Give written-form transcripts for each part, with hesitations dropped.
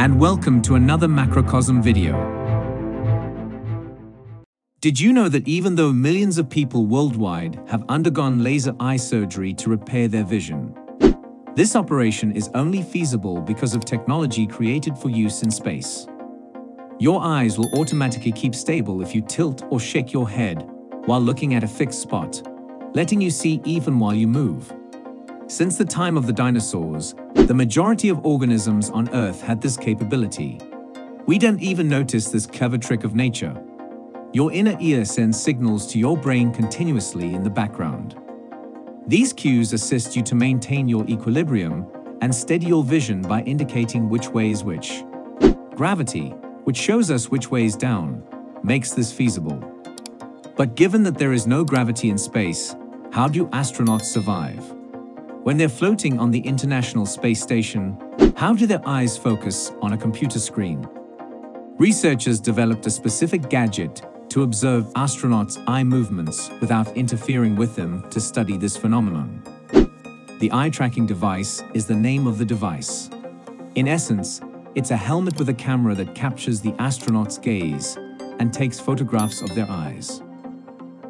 and welcome to another Macrocosm video. Did you know that even though millions of people worldwide have undergone laser eye surgery to repair their vision, this operation is only feasible because of technology created for use in space? Your eyes will automatically keep stable if you tilt or shake your head while looking at a fixed spot, letting you see even while you move. Since the time of the dinosaurs, the majority of organisms on Earth had this capability. We don't even notice this clever trick of nature. Your inner ear sends signals to your brain continuously in the background. These cues assist you to maintain your equilibrium and steady your vision by indicating which way is which. Gravity, which shows us which way is down, makes this feasible. But given that there is no gravity in space, how do astronauts survive? When they're floating on the International Space Station, how do their eyes focus on a computer screen? Researchers developed a specific gadget to observe astronauts' eye movements without interfering with them to study this phenomenon. The eye tracking device is the name of the device. In essence, it's a helmet with a camera that captures the astronaut's gaze and takes photographs of their eyes.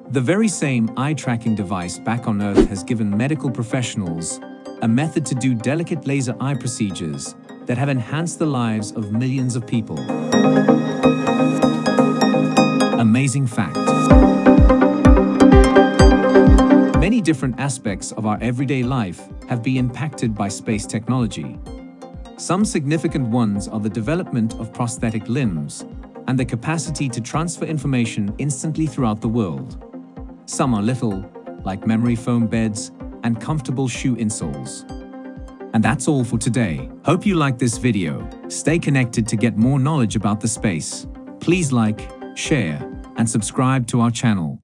The very same eye-tracking device back on Earth has given medical professionals a method to do delicate laser eye procedures that have enhanced the lives of millions of people. Amazing fact. Many different aspects of our everyday life have been impacted by space technology. Some significant ones are the development of prosthetic limbs and the capacity to transfer information instantly throughout the world. Some are little, like memory foam beds and comfortable shoe insoles. And that's all for today. Hope you liked this video. Stay connected to get more knowledge about the space. Please like, share, and subscribe to our channel.